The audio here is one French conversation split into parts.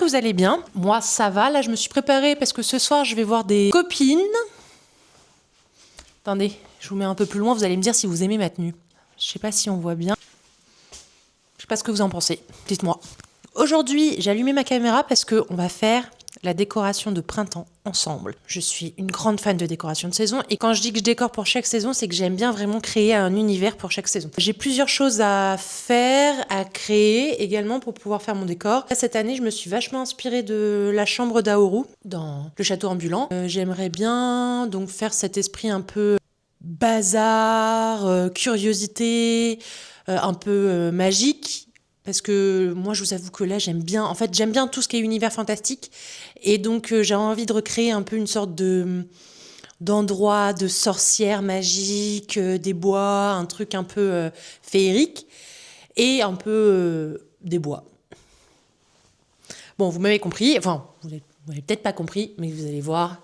que vous allez bien. Moi, ça va. Là, je me suis préparée parce que ce soir, je vais voir des copines. Attendez, je vous mets un peu plus loin. Vous allez me dire si vous aimez ma tenue. Je sais pas si on voit bien. Je sais pas ce que vous en pensez. Dites-moi. Aujourd'hui, j'ai allumé ma caméra parce qu'on va faire la décoration de printemps ensemble. Je suis une grande fan de décoration de saison et quand je dis que je décore pour chaque saison, c'est que j'aime bien vraiment créer un univers pour chaque saison. J'ai plusieurs choses à faire, à créer également pour pouvoir faire mon décor. Cette année, je me suis vachement inspirée de la chambre d'Aoru dans le château ambulant. J'aimerais bien donc faire cet esprit un peu bazar, curiosité, un peu magique. Parce que moi, je vous avoue que là, j'aime bien tout ce qui est univers fantastique. Et donc, j'ai envie de recréer un peu une sorte d'endroit de sorcière magique, des bois, un truc un peu féerique. Et un peu des bois. Bon, vous m'avez compris. Enfin, vous n'avez peut-être pas compris, mais vous allez voir.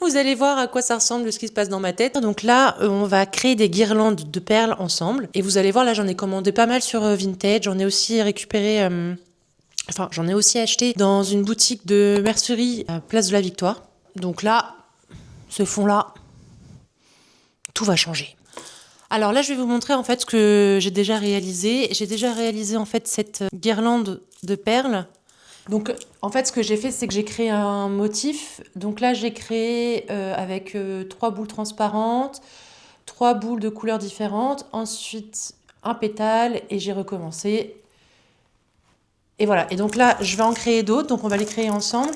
Vous allez voir à quoi ça ressemble, ce qui se passe dans ma tête. Donc là, on va créer des guirlandes de perles ensemble. Et vous allez voir, là, j'en ai commandé pas mal sur Vinted. J'en ai aussi récupéré... j'en ai aussi acheté dans une boutique de mercerie à Place de la Victoire. Donc là, ce fond-là, tout va changer. Alors là, je vais vous montrer en fait ce que j'ai déjà réalisé. J'ai déjà réalisé en fait cette guirlande de perles. Donc, en fait, ce que j'ai fait, c'est que j'ai créé un motif. Donc là, j'ai créé avec 3 boules transparentes, 3 boules de couleurs différentes, ensuite un pétale, et j'ai recommencé. Et voilà. Et donc là, je vais en créer d'autres. Donc, on va les créer ensemble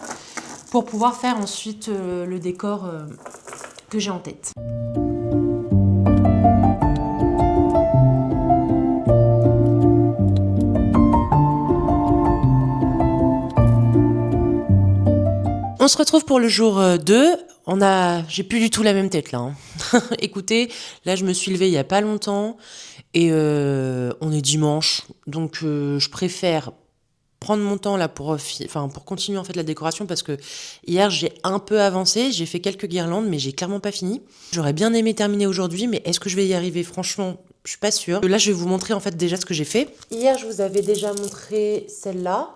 pour pouvoir faire ensuite le décor que j'ai en tête. On se retrouve pour le jour 2. J'ai plus du tout la même tête là. Hein. Écoutez, là je me suis levée il y a pas longtemps et on est dimanche, donc je préfère prendre mon temps là pour continuer en fait la décoration parce que hier j'ai un peu avancé, j'ai fait quelques guirlandes mais j'ai clairement pas fini. J'aurais bien aimé terminer aujourd'hui, mais est-ce que je vais y arriver? Franchement, je suis pas sûre. Là je vais vous montrer en fait déjà ce que j'ai fait. Hier je vous avais déjà montré celle-là.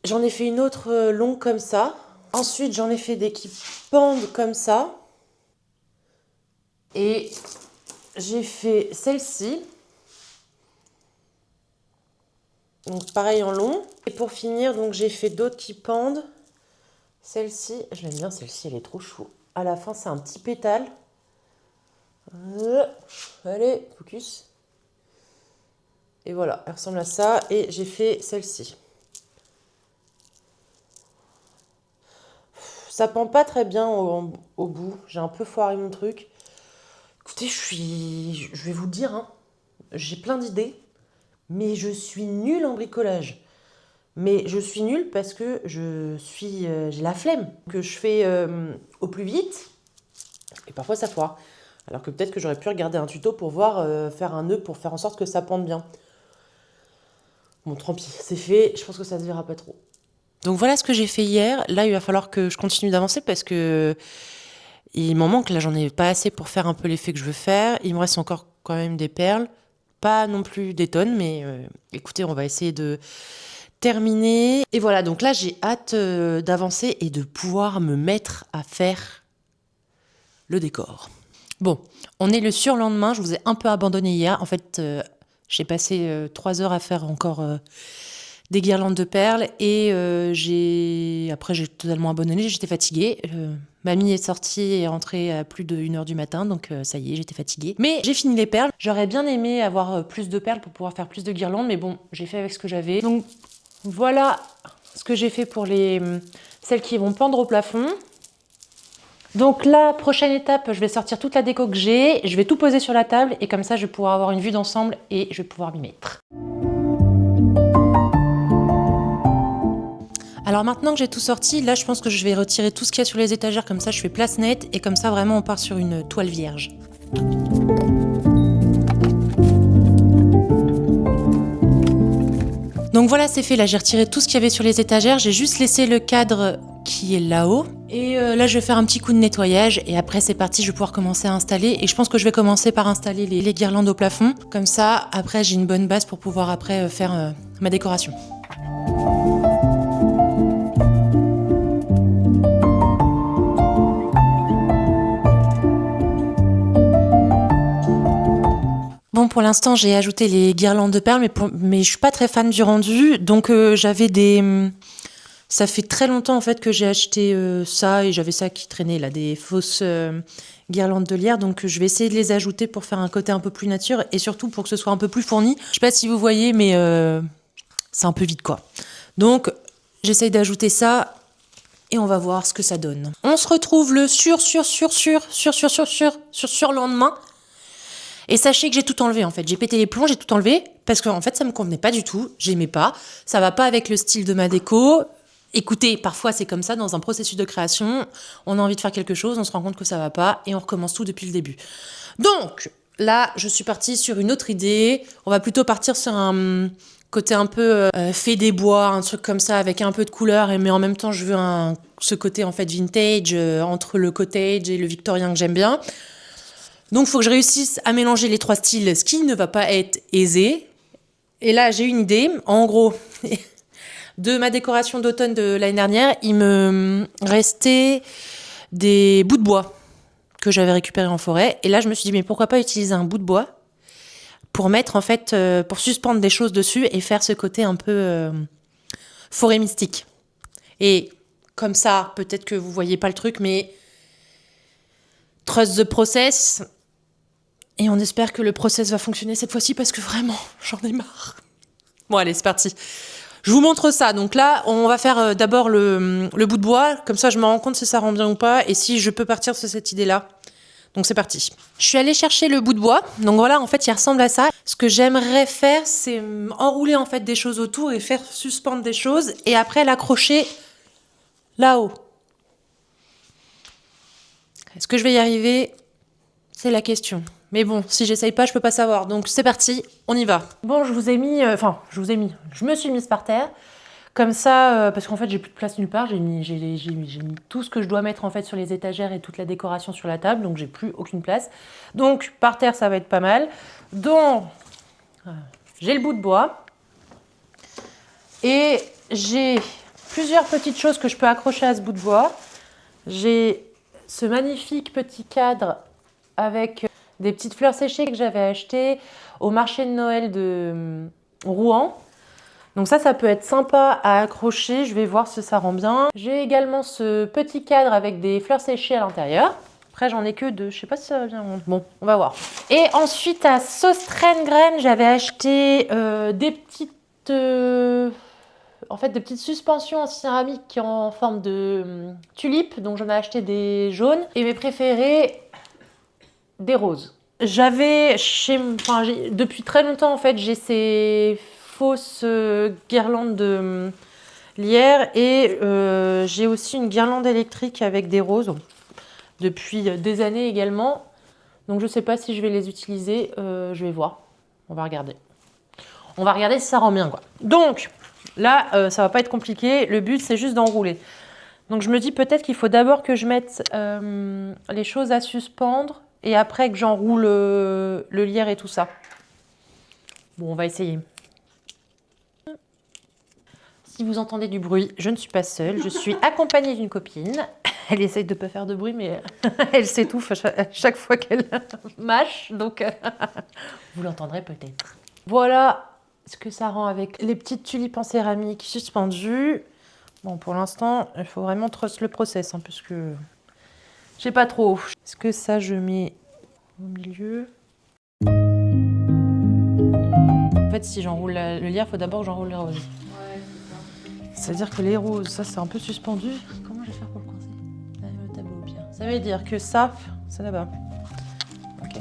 J'en ai fait une autre longue comme ça. Ensuite, j'en ai fait des qui pendent comme ça. Et j'ai fait celle-ci. Donc pareil en long. Et pour finir, donc j'ai fait d'autres qui pendent. Celle-ci, je l'aime bien, celle-ci, elle est trop chou. À la fin, c'est un petit pétale. Allez, focus. Et voilà, elle ressemble à ça. Et j'ai fait celle-ci. Ça pend pas très bien au bout. J'ai un peu foiré mon truc. Écoutez, je vais vous le dire, hein, j'ai plein d'idées, mais je suis nulle en bricolage. Mais je suis nulle parce que j'ai la flemme, que je fais au plus vite, et parfois ça foire. Alors que peut-être que j'aurais pu regarder un tuto pour voir faire un nœud pour faire en sorte que ça pende bien. Bon, tant pis, c'est fait, je pense que ça se verra pas trop. Donc voilà ce que j'ai fait hier. Là, il va falloir que je continue d'avancer parce que il m'en manque. Là, j'en ai pas assez pour faire un peu l'effet que je veux faire. Il me reste encore quand même des perles. Pas non plus des tonnes, mais écoutez, on va essayer de terminer. Et voilà, donc là, j'ai hâte d'avancer et de pouvoir me mettre à faire le décor. Bon, on est le surlendemain. Je vous ai un peu abandonné hier. En fait, j'ai passé 3 heures à faire encore... des guirlandes de perles et après j'ai totalement abandonné, j'étais fatiguée. Mamie est sortie et est rentrée à plus de 1h du matin, donc ça y est, j'étais fatiguée. Mais j'ai fini les perles. J'aurais bien aimé avoir plus de perles pour pouvoir faire plus de guirlandes, mais bon, j'ai fait avec ce que j'avais. Donc voilà ce que j'ai fait pour celles qui vont pendre au plafond. Donc la prochaine étape, je vais sortir toute la déco que j'ai, je vais tout poser sur la table et comme ça je vais pouvoir avoir une vue d'ensemble et je vais pouvoir m'y mettre. Alors maintenant que j'ai tout sorti, là je pense que je vais retirer tout ce qu'il y a sur les étagères, comme ça je fais place nette et comme ça vraiment on part sur une toile vierge. Donc voilà, c'est fait, là j'ai retiré tout ce qu'il y avait sur les étagères, j'ai juste laissé le cadre qui est là-haut. Et là je vais faire un petit coup de nettoyage et après c'est parti, je vais pouvoir commencer à installer. Et je pense que je vais commencer par installer les guirlandes au plafond, comme ça après j'ai une bonne base pour pouvoir après faire ma décoration. Bon, pour l'instant, j'ai ajouté les guirlandes de perles, mais je suis pas très fan du rendu. Donc, j'avais des... Ça fait très longtemps, en fait, que j'ai acheté ça, et j'avais ça qui traînait, là, des fausses guirlandes de lierre. Donc, je vais essayer de les ajouter pour faire un côté un peu plus nature, et surtout pour que ce soit un peu plus fourni. Je sais pas si vous voyez, mais c'est un peu vide, quoi. Donc, j'essaye d'ajouter ça, et on va voir ce que ça donne. On se retrouve le surlendemain. Et sachez que j'ai tout enlevé en fait. J'ai pété les plombs, j'ai tout enlevé parce qu'en fait ça me convenait pas du tout. J'aimais pas. Ça va pas avec le style de ma déco. Écoutez, parfois c'est comme ça dans un processus de création. On a envie de faire quelque chose, on se rend compte que ça va pas et on recommence tout depuis le début. Donc là, je suis partie sur une autre idée. On va plutôt partir sur un côté un peu fait des bois, un truc comme ça avec un peu de couleur. Mais en même temps, je veux ce côté en fait vintage entre le cottage et le victorien que j'aime bien. Donc, il faut que je réussisse à mélanger les trois styles, ce qui ne va pas être aisé. Et là, j'ai une idée. En gros, de ma décoration d'automne de l'année dernière, il me restait des bouts de bois que j'avais récupérés en forêt. Et là, je me suis dit, mais pourquoi pas utiliser un bout de bois pour mettre, en fait, pour suspendre des choses dessus et faire ce côté un peu forêt mystique. Et comme ça, peut-être que vous voyez pas le truc, mais trust the process. Et on espère que le process va fonctionner cette fois-ci parce que vraiment, j'en ai marre. Bon, allez, c'est parti. Je vous montre ça. Donc là, on va faire d'abord le bout de bois. Comme ça, je me rends compte si ça rend bien ou pas et si je peux partir sur cette idée-là. Donc c'est parti. Je suis allée chercher le bout de bois. Donc voilà, en fait, il ressemble à ça. Ce que j'aimerais faire, c'est enrouler en fait des choses autour et faire suspendre des choses et après l'accrocher là-haut. Est-ce que je vais y arriver ? C'est la question. Mais bon, si j'essaye pas, je peux pas savoir. Donc c'est parti, on y va. Bon, je me suis mise par terre. Comme ça, parce qu'en fait, j'ai plus de place nulle part. J'ai mis tout ce que je dois mettre en fait sur les étagères et toute la décoration sur la table. Donc j'ai plus aucune place. Donc par terre, ça va être pas mal. Donc j'ai le bout de bois. Et j'ai plusieurs petites choses que je peux accrocher à ce bout de bois. J'ai ce magnifique petit cadre avec des petites fleurs séchées que j'avais achetées au marché de Noël de Rouen. Donc ça peut être sympa à accrocher. Je vais voir si ça rend bien. J'ai également ce petit cadre avec des fleurs séchées à l'intérieur. Après, j'en ai que deux. Je sais pas si ça va bien. Bon, on va voir. Et ensuite, à Sauce Traîne-Graine, j'avais acheté des petites... des petites suspensions en céramique en forme de tulipe. Donc j'en ai acheté des jaunes. Et mes préférés... des roses. Depuis très longtemps, en fait, j'ai ces fausses guirlandes de lierre et j'ai aussi une guirlande électrique avec des roses depuis des années également. Donc, je ne sais pas si je vais les utiliser. Je vais voir. On va regarder. On va regarder si ça rend bien, quoi. Donc, là, ça va pas être compliqué. Le but, c'est juste d'enrouler. Donc, je me dis peut-être qu'il faut d'abord que je mette les choses à suspendre et après que j'enroule le lierre et tout ça. Bon, on va essayer. Si vous entendez du bruit, je ne suis pas seule. Je suis accompagnée d'une copine. Elle essaye de ne pas faire de bruit, mais elle s'étouffe à chaque fois qu'elle mâche. Donc, vous l'entendrez peut-être. Voilà ce que ça rend avec les petites tulipes en céramique suspendues. Bon, pour l'instant, il faut vraiment trust le process, hein, puisque je sais pas trop. Est-ce que ça, je mets au milieu? En fait, si j'enroule le lierre, il faut d'abord que j'enroule les roses. Ouais, c'est ça. C'est-à-dire que les roses, ça, c'est un peu suspendu. Comment je vais faire pour le coincer? Le tableau, bien. Ça veut dire que ça, c'est là-bas. Ok.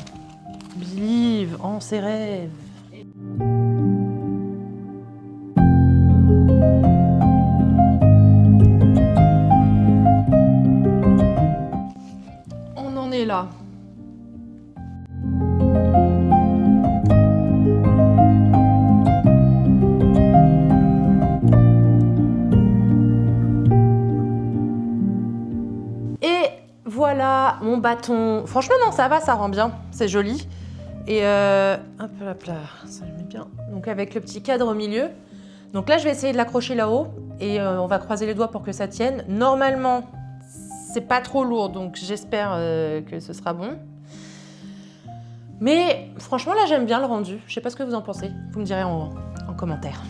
Believe en ses rêves. On en est là. Voilà mon bâton. Franchement, non, ça va, ça rend bien. C'est joli. Et hop là, ça je mets bien. Donc avec le petit cadre au milieu. Donc là, je vais essayer de l'accrocher là-haut et on va croiser les doigts pour que ça tienne. Normalement, c'est pas trop lourd, donc j'espère que ce sera bon. Mais franchement, là, j'aime bien le rendu. Je sais pas ce que vous en pensez. Vous me direz en commentaire.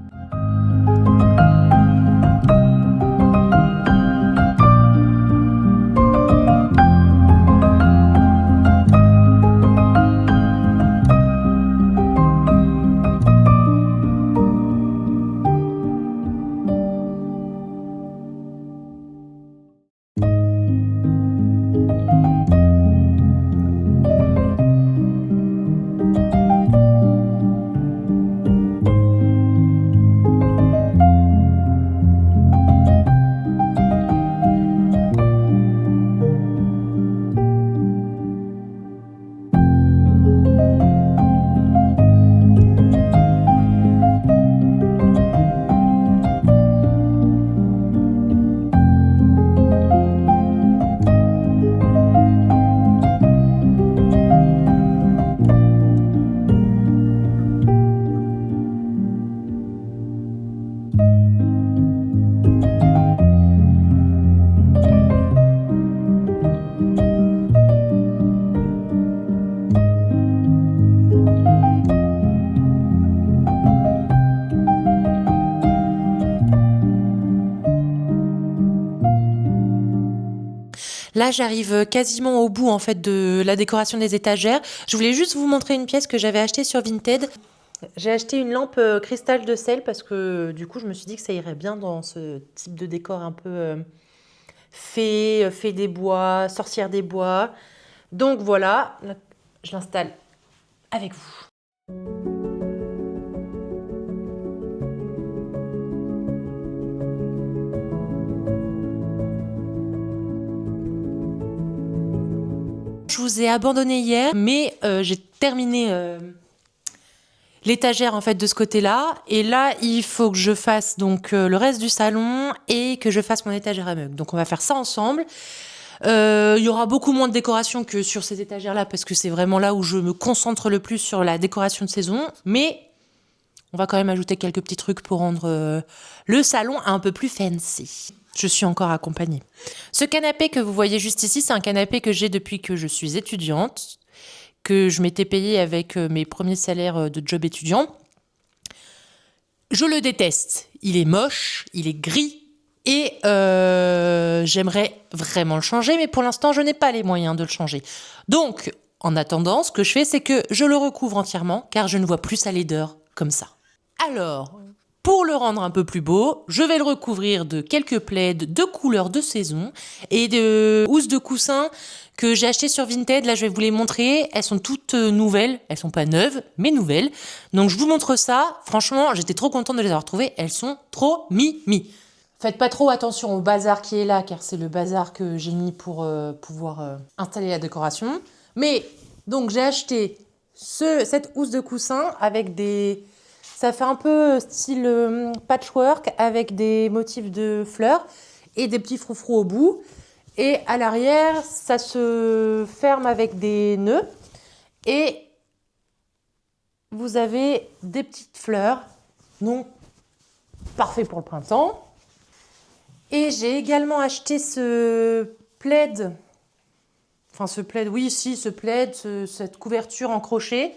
Là, j'arrive quasiment au bout en fait de la décoration des étagères. Je voulais juste vous montrer une pièce que j'avais achetée sur Vinted. J'ai acheté une lampe cristal de sel parce que du coup, je me suis dit que ça irait bien dans ce type de décor un peu fée des bois, sorcière des bois. Donc voilà, je l'installe avec vous. Je vous ai abandonné hier, mais j'ai terminé l'étagère en fait de ce côté-là. Et là, il faut que je fasse donc le reste du salon et que je fasse mon étagère à meubles. Donc on va faire ça ensemble. Il y aura beaucoup moins de décoration que sur ces étagères-là parce que c'est vraiment là où je me concentre le plus sur la décoration de saison. Mais on va quand même ajouter quelques petits trucs pour rendre le salon un peu plus fancy. Je suis encore accompagnée. Ce canapé que vous voyez juste ici, c'est un canapé que j'ai depuis que je suis étudiante, que je m'étais payé avec mes premiers salaires de job étudiant. Je le déteste. Il est moche, il est gris et j'aimerais vraiment le changer, mais pour l'instant, je n'ai pas les moyens de le changer. Donc, en attendant, ce que je fais, c'est que je le recouvre entièrement, car je ne vois plus sa laideur comme ça. Alors, pour le rendre un peu plus beau, je vais le recouvrir de quelques plaids de couleurs de saison et de housses de coussins que j'ai achetées sur Vinted. Là, je vais vous les montrer. Elles sont toutes nouvelles. Elles sont pas neuves, mais nouvelles. Donc, je vous montre ça. Franchement, j'étais trop contente de les avoir trouvées. Elles sont trop mimi. Faites pas trop attention au bazar qui est là, car c'est le bazar que j'ai mis pour pouvoir installer la décoration. Mais, donc, j'ai acheté cette housse de coussin avec des... Ça fait un peu style patchwork avec des motifs de fleurs et des petits froufrous au bout. Et à l'arrière, ça se ferme avec des nœuds. Et vous avez des petites fleurs. Donc, parfait pour le printemps. Et j'ai également acheté ce plaid. Enfin, ce plaid, oui, si, ce plaid, cette couverture en crochet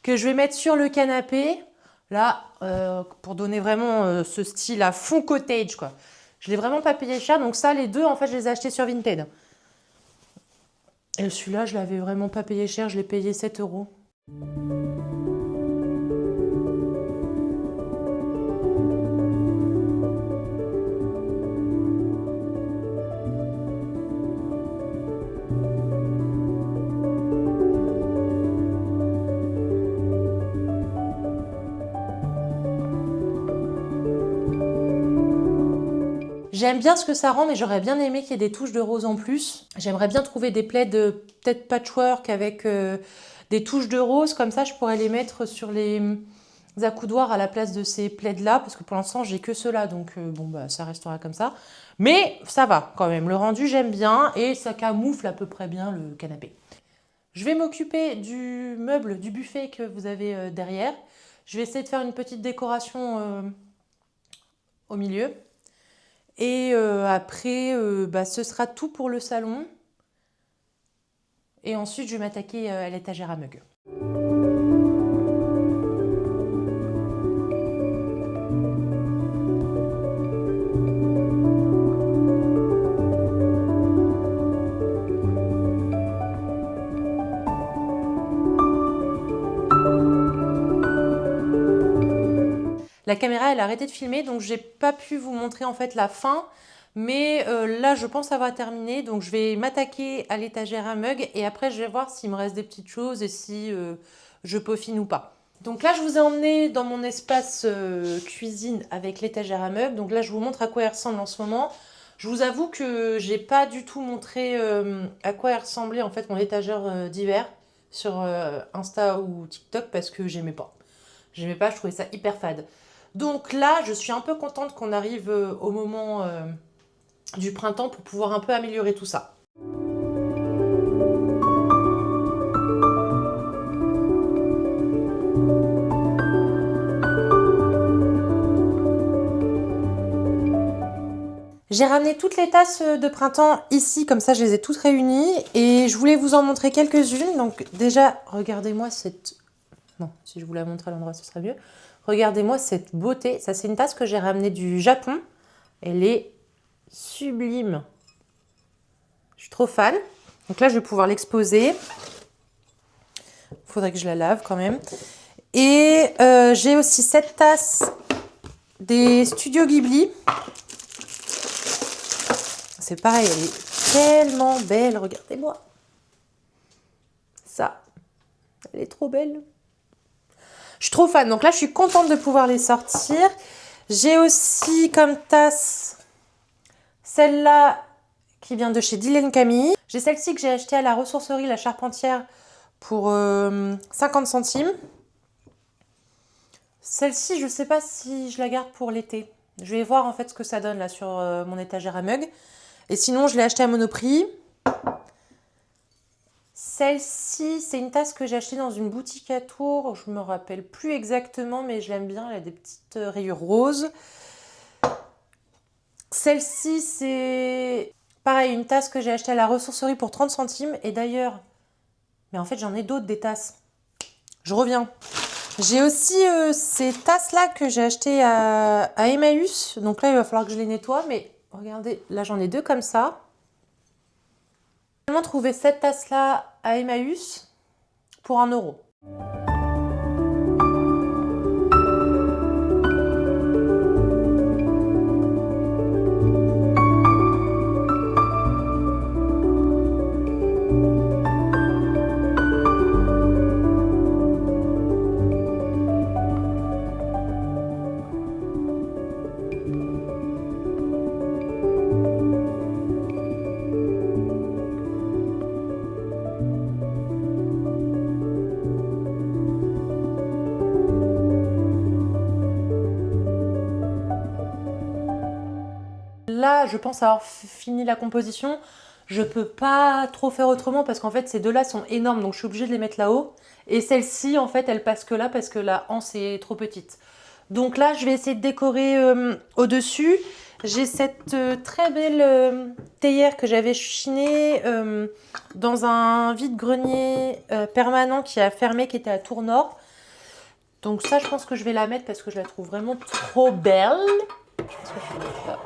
que je vais mettre sur le canapé. Là, pour donner vraiment ce style à fond cottage, quoi. Je l'ai vraiment pas payé cher. Donc ça, les deux, en fait, je les ai achetés sur Vinted. Et celui-là, je l'avais vraiment pas payé cher. Je l'ai payé 7 €. J'aime bien ce que ça rend, mais j'aurais bien aimé qu'il y ait des touches de rose en plus. J'aimerais bien trouver des plaids peut-être patchwork avec des touches de rose. Comme ça, je pourrais les mettre sur les accoudoirs à la place de ces plaids-là. Parce que pour l'instant, j'ai que ceux-là. Donc, bon, bah, ça restera comme ça. Mais ça va quand même. Le rendu, j'aime bien. Et ça camoufle à peu près bien le canapé. Je vais m'occuper du meuble, du buffet que vous avez derrière. Je vais essayer de faire une petite décoration au milieu. Et après, ce sera tout pour le salon. Et ensuite, je vais m'attaquer à l'étagère à mug. La caméra, elle a arrêté de filmer, donc j'ai pas pu vous montrer en fait la fin. Mais là, je pense avoir terminé. Donc, je vais m'attaquer à l'étagère à mug. Et après, je vais voir s'il me reste des petites choses et si je peaufine ou pas. Donc là, je vous ai emmené dans mon espace cuisine avec l'étagère à mug. Donc là, je vous montre à quoi elle ressemble en ce moment. Je vous avoue que j'ai pas du tout montré à quoi elle ressemblait en fait mon étagère d'hiver sur Insta ou TikTok parce que j'aimais pas. J'aimais pas, je trouvais ça hyper fade. Donc là, je suis un peu contente qu'on arrive au moment du printemps pour pouvoir un peu améliorer tout ça. J'ai ramené toutes les tasses de printemps ici, comme ça je les ai toutes réunies et je voulais vous en montrer quelques-unes. Donc déjà, regardez-moi cette... Non, si je vous la montre à l'endroit, ce serait mieux. Regardez-moi cette beauté. Ça, c'est une tasse que j'ai ramenée du Japon. Elle est sublime. Je suis trop fan. Donc là, je vais pouvoir l'exposer. Il faudrait que je la lave quand même. Et j'ai aussi cette tasse des Studios Ghibli. C'est pareil, elle est tellement belle. Regardez-moi. Ça, elle est trop belle. Je suis trop fan. Donc là, je suis contente de pouvoir les sortir. J'ai aussi comme tasse celle-là qui vient de chez Dylan Camille. J'ai celle-ci que j'ai achetée à la ressourcerie La Charpentière pour 50 centimes. Celle-ci, je ne sais pas si je la garde pour l'été. Je vais voir en fait ce que ça donne là sur mon étagère à mug. Et sinon, je l'ai achetée à Monoprix. Celle-ci, c'est une tasse que j'ai achetée dans une boutique à Tours. Je ne me rappelle plus exactement, mais je l'aime bien. Elle a des petites rayures roses. Celle-ci, c'est pareil, une tasse que j'ai achetée à la ressourcerie pour 30 centimes. Et d'ailleurs, mais en fait, j'en ai d'autres des tasses. Je reviens. J'ai aussi ces tasses-là que j'ai achetées à Emmaüs. Donc là, il va falloir que je les nettoie. Mais regardez, là, j'en ai deux comme ça. J'ai vraiment trouvé cette tasse-là à Emmaüs pour 1 euro. Là, je pense avoir fini la composition. Je peux pas trop faire autrement parce qu'en fait, ces deux-là sont énormes, donc je suis obligée de les mettre là-haut. Et celle-ci, en fait, elle passe que là parce que la anse est trop petite. Donc là, je vais essayer de décorer au-dessus. J'ai cette très belle théière que j'avais chinée dans un vide-grenier permanent qui a fermé, qui était à Tours-Nord. Donc ça, je pense que je vais la mettre parce que je la trouve vraiment trop belle. Je pense que je vais la mettre là.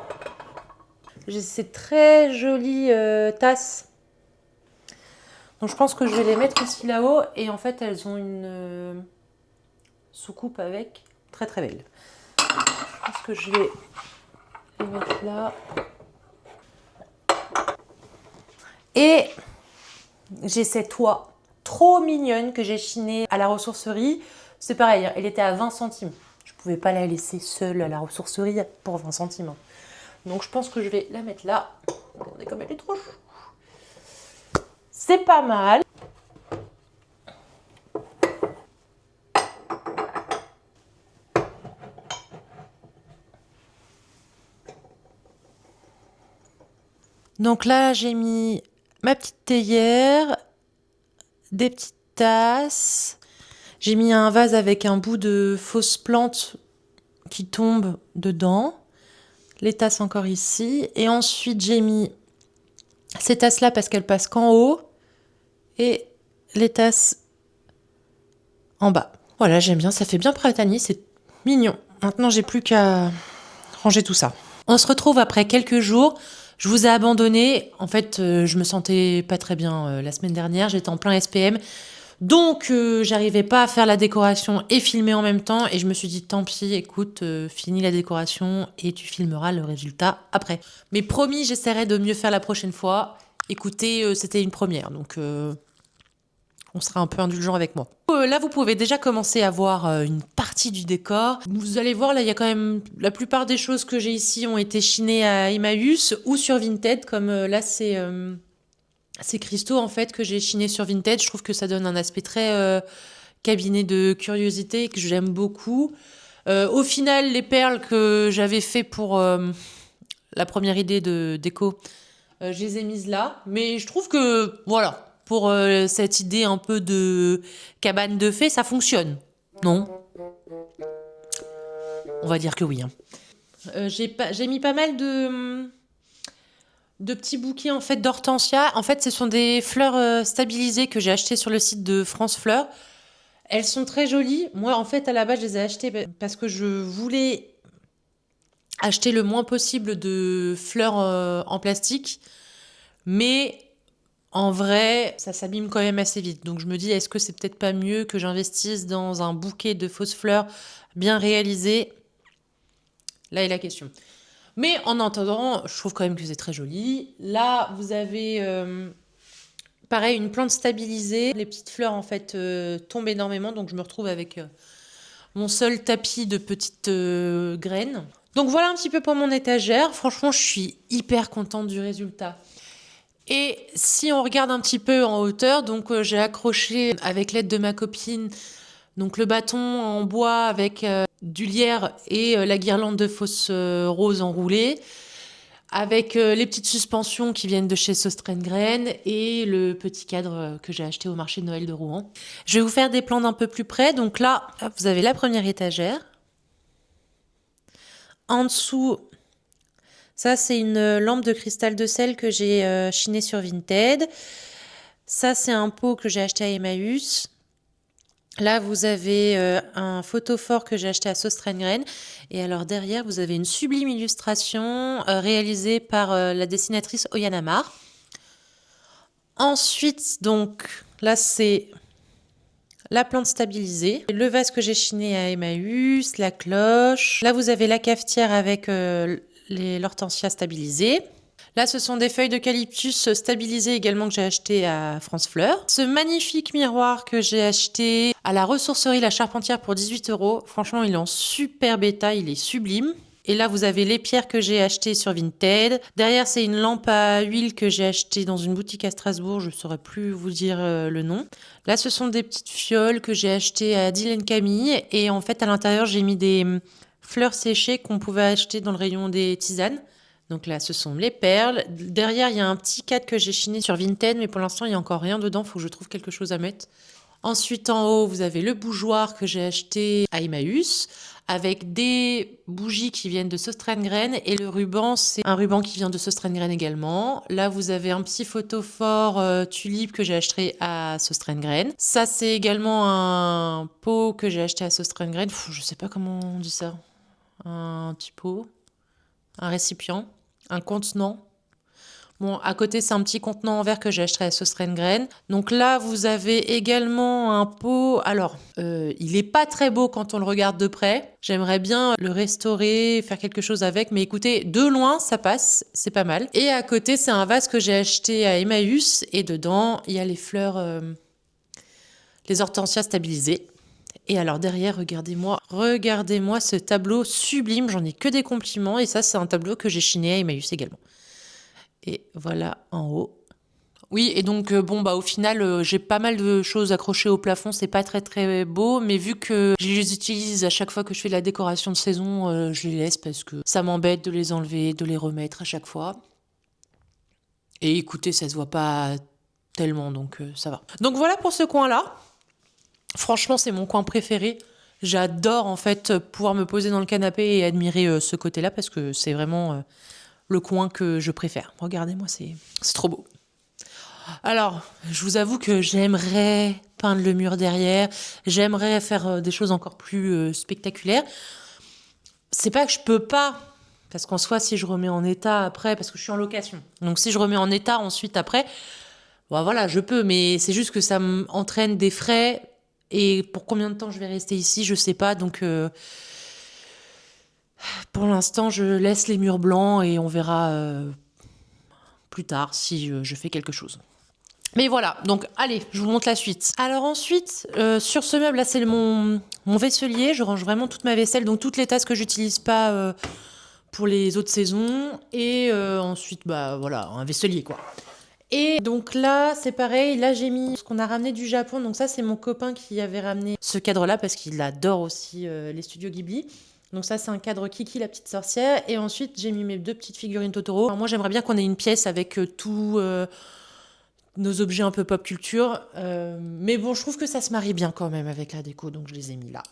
J'ai ces très jolies tasses. Donc je pense que je vais les mettre aussi là-haut. Et en fait, elles ont une soucoupe avec. Très très belle. Je pense que je vais les mettre là. Et j'ai cette oie trop mignonne que j'ai chinée à la ressourcerie. C'est pareil, elle était à 20 centimes. Je ne pouvais pas la laisser seule à la ressourcerie pour 20 centimes. Donc je pense que je vais la mettre là. Regardez comme elle est trop chou. C'est pas mal. Donc là, j'ai mis ma petite théière, des petites tasses. J'ai mis un vase avec un bout de fausse plante qui tombe dedans. les tasses encore ici. Et ensuite, j'ai mis ces tasses-là parce qu'elles passent qu'en haut. Et les tasses en bas. Voilà, j'aime bien, ça fait bien printanier, c'est mignon. Maintenant, j'ai plus qu'à ranger tout ça. On se retrouve après quelques jours. Je vous ai abandonné. En fait, je me sentais pas très bien la semaine dernière. J'étais en plein SPM. Donc, j'arrivais pas à faire la décoration et filmer en même temps. Et je me suis dit, tant pis, écoute, finis la décoration et tu filmeras le résultat après. Mais promis, j'essaierai de mieux faire la prochaine fois. Écoutez, c'était une première. Donc, on sera un peu indulgent avec moi. Là, vous pouvez déjà commencer à voir une partie du décor. Vous allez voir, là, il y a quand même... La plupart des choses que j'ai ici ont été chinées à Emmaüs ou sur Vinted, comme là, c'est cristaux, en fait, que j'ai chiné sur Vinted. Je trouve que ça donne un aspect très cabinet de curiosité que j'aime beaucoup. Au final, les perles que j'avais fait pour la première idée de déco, je les ai mises là. Mais je trouve que, voilà, pour cette idée un peu de cabane de fées, ça fonctionne. Non? On va dire que oui. Hein. J'ai mis pas mal de petits bouquets en fait d'hortensia. En fait, ce sont des fleurs stabilisées que j'ai achetées sur le site de France Fleurs. Elles sont très jolies. Moi, en fait, à la base, je les ai achetées parce que je voulais acheter le moins possible de fleurs en plastique. Mais en vrai, ça s'abîme quand même assez vite. Donc je me dis, est-ce que c'est peut-être pas mieux que j'investisse dans un bouquet de fausses fleurs bien réalisé? Là est la question. Mais en attendant, je trouve quand même que c'est très joli. Là, vous avez pareil une plante stabilisée. Les petites fleurs en fait tombent énormément, donc je me retrouve avec mon seul tapis de petites graines. Donc voilà un petit peu pour mon étagère. Franchement, je suis hyper contente du résultat. Et si on regarde un petit peu en hauteur, donc j'ai accroché avec l'aide de ma copine donc le bâton en bois avec du lierre et la guirlande de fausses roses enroulées, avec les petites suspensions qui viennent de chez Sostrengren et le petit cadre que j'ai acheté au marché de Noël de Rouen. Je vais vous faire des plans d'un peu plus près. Donc là, hop, vous avez la première étagère. En dessous, ça c'est une lampe de cristal de sel que j'ai chinée sur Vinted. Ça c'est un pot que j'ai acheté à Emmaüs. Là, vous avez un photophore que j'ai acheté à Sostrengren. Et alors derrière, vous avez une sublime illustration réalisée par la dessinatrice Oyana Mar. Ensuite, donc, là, c'est la plante stabilisée. Le vase que j'ai chiné à Emmaüs, la cloche. Là, vous avez la cafetière avec l'hortensia stabilisée. Là, ce sont des feuilles d'eucalyptus stabilisées également que j'ai acheté à France Fleurs. Ce magnifique miroir que j'ai acheté à la ressourcerie La Charpentière pour 18 €. Franchement, il est en super bêta, il est sublime. Et là, vous avez les pierres que j'ai achetées sur Vinted. Derrière, c'est une lampe à huile que j'ai achetée dans une boutique à Strasbourg. Je ne saurais plus vous dire le nom. Là, ce sont des petites fioles que j'ai achetées à Dylan Camille. Et en fait, à l'intérieur, j'ai mis des fleurs séchées qu'on pouvait acheter dans le rayon des tisanes. Donc là, ce sont les perles. Derrière, il y a un petit cadre que j'ai chiné sur Vinted, mais pour l'instant, il n'y a encore rien dedans. Il faut que je trouve quelque chose à mettre. Ensuite, en haut, vous avez le bougeoir que j'ai acheté à Emmaüs, avec des bougies qui viennent de Sostrengren. Et le ruban, c'est un ruban qui vient de Sostrengren également. Là, vous avez un petit photophore tulipe que j'ai acheté à Sostrengren. Ça, c'est également un pot que j'ai acheté à Sostrengren. Je ne sais pas comment on dit ça. Un petit pot. Un récipient. Un contenant. Bon, à côté, c'est un petit contenant en verre que j'ai acheté à Sostrengren. Donc là, vous avez également un pot. Alors, il est pas très beau quand on le regarde de près. J'aimerais bien le restaurer, faire quelque chose avec. Mais écoutez, de loin, ça passe. C'est pas mal. Et à côté, c'est un vase que j'ai acheté à Emmaüs. Et dedans, il y a les fleurs, les hortensias stabilisées. Et alors derrière, regardez-moi ce tableau sublime, j'en ai que des compliments. Et ça, c'est un tableau que j'ai chiné à Emmaüs également. Et voilà en haut. Oui, et donc au final, j'ai pas mal de choses accrochées au plafond, c'est pas très très beau, mais vu que je les utilise à chaque fois que je fais de la décoration de saison, je les laisse parce que ça m'embête de les enlever, de les remettre à chaque fois. Et écoutez, ça se voit pas tellement, donc ça va. Donc voilà pour ce coin-là. Franchement, c'est mon coin préféré. J'adore en fait pouvoir me poser dans le canapé et admirer ce côté-là parce que c'est vraiment le coin que je préfère. Regardez-moi, c'est trop beau. Alors, je vous avoue que j'aimerais peindre le mur derrière, j'aimerais faire des choses encore plus spectaculaires. C'est pas que je peux pas, parce qu'en soi, si je remets en état après, parce que je suis en location, donc si je remets en état ensuite après, bon, voilà, je peux, mais c'est juste que ça m'entraîne des frais, et pour combien de temps je vais rester ici, je sais pas, donc pour l'instant, je laisse les murs blancs et on verra plus tard si je fais quelque chose. Mais voilà, donc allez, je vous montre la suite. Alors ensuite, sur ce meuble là, c'est mon vaisselier. Je range vraiment toute ma vaisselle, donc toutes les tasses que j'utilise pas pour les autres saisons. Et ensuite, bah voilà, un vaisselier quoi. Et donc là, c'est pareil, là j'ai mis ce qu'on a ramené du Japon. Donc ça, c'est mon copain qui avait ramené ce cadre-là parce qu'il adore aussi les studios Ghibli. Donc ça, c'est un cadre Kiki, la petite sorcière. Et ensuite, j'ai mis mes 2 petites figurines Totoro. Alors moi, j'aimerais bien qu'on ait une pièce avec tout... nos objets un peu pop culture. Mais bon, je trouve que ça se marie bien quand même avec la déco, donc je les ai mis là.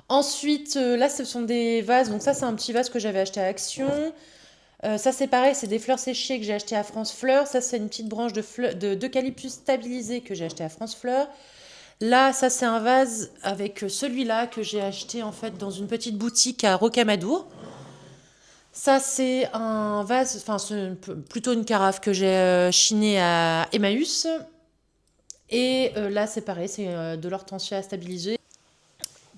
Ensuite, là, ce sont des vases. Donc ça, c'est un petit vase que j'avais acheté à Action. Ça, c'est pareil, c'est des fleurs séchées que j'ai acheté à France Fleurs. Ça, c'est une petite branche d'eucalyptus stabilisé que j'ai acheté à France Fleurs. Là, ça, c'est un vase avec celui-là que j'ai acheté en fait dans une petite boutique à Rocamadour. Ça, c'est un vase, enfin, c'est plutôt une carafe que j'ai chinée à Emmaüs. Et là, c'est pareil, c'est de l'hortensia stabilisée.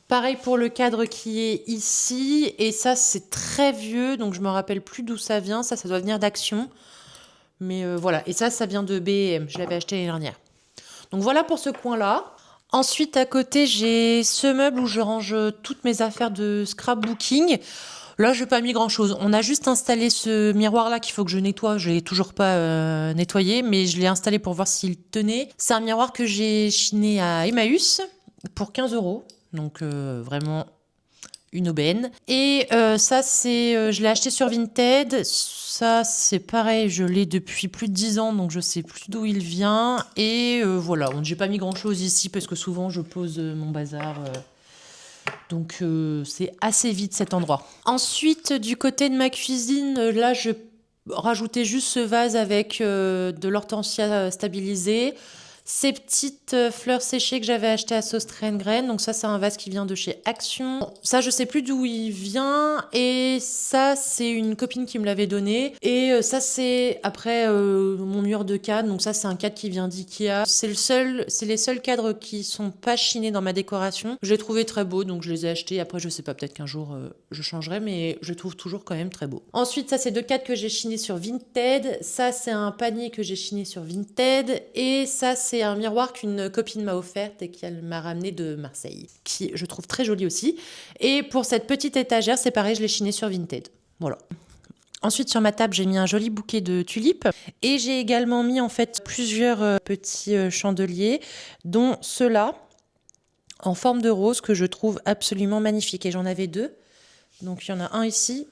Pareil pour le cadre qui est ici. Et ça, c'est très vieux, donc je me rappelle plus d'où ça vient. Ça doit venir d'Action. Mais voilà. Et ça vient de B&M. Je l'avais acheté l'année dernière. Donc voilà pour ce coin-là. Ensuite, à côté, j'ai ce meuble où je range toutes mes affaires de scrapbooking. Là, je n'ai pas mis grand-chose. On a juste installé ce miroir-là qu'il faut que je nettoie. Je l'ai toujours pas nettoyé, mais je l'ai installé pour voir s'il tenait. C'est un miroir que j'ai chiné à Emmaüs pour 15 €. Donc vraiment une aubaine. Et ça, je l'ai acheté sur Vinted. Ça, c'est pareil, je l'ai depuis plus de 10 ans, donc je sais plus d'où il vient. Et voilà, j'ai pas mis grand-chose ici parce que souvent je pose mon bazar. Donc c'est assez vide cet endroit. Ensuite, du côté de ma cuisine, là, je rajoutais juste ce vase avec de l'hortensia stabilisée. Ces petites fleurs séchées que j'avais achetées à Sauce Graine. Donc ça, c'est un vase qui vient de chez Action. Bon, ça, je sais plus d'où il vient. Et ça, c'est une copine qui me l'avait donné. Et ça, c'est après mon mur de cadre. Donc ça, c'est un cadre qui vient d'Ikea. C'est les seuls cadres qui sont pas chinés dans ma décoration. Je les trouvais très beaux, donc je les ai achetés. Après, je sais pas, peut-être qu'un jour je changerai, mais je les trouve toujours quand même très beaux. Ensuite, ça, c'est 2 cadres que j'ai chinés sur Vinted. Ça, c'est un panier que j'ai chiné sur Vinted. Et ça, c'est un miroir qu'une copine m'a offert et qu'elle m'a ramené de Marseille, qui je trouve très joli aussi. Et pour cette petite étagère, c'est pareil, je l'ai chiné sur Vinted. Voilà. Ensuite, sur ma table, j'ai mis un joli bouquet de tulipes et j'ai également mis en fait plusieurs petits chandeliers, dont ceux-là en forme de rose que je trouve absolument magnifique. Et j'en avais 2. Donc il y en a un ici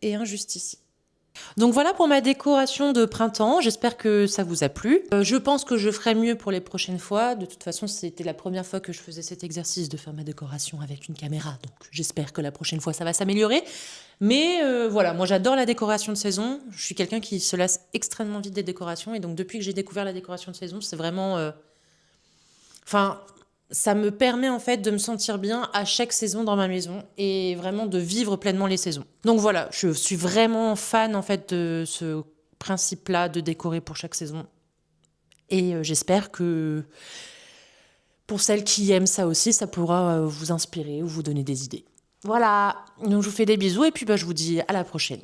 et un juste ici. Donc voilà pour ma décoration de printemps, j'espère que ça vous a plu. Je pense que je ferai mieux pour les prochaines fois. De toute façon, c'était la première fois que je faisais cet exercice de faire ma décoration avec une caméra. Donc j'espère que la prochaine fois, ça va s'améliorer. Mais voilà, moi j'adore la décoration de saison. Je suis quelqu'un qui se lasse extrêmement vite des décorations. Et donc depuis que j'ai découvert la décoration de saison, c'est vraiment... Enfin, ça me permet en fait de me sentir bien à chaque saison dans ma maison et vraiment de vivre pleinement les saisons. Donc voilà, je suis vraiment fan en fait de ce principe-là de décorer pour chaque saison. Et j'espère que pour celles qui aiment ça aussi, ça pourra vous inspirer ou vous donner des idées. Voilà, donc je vous fais des bisous et puis je vous dis à la prochaine.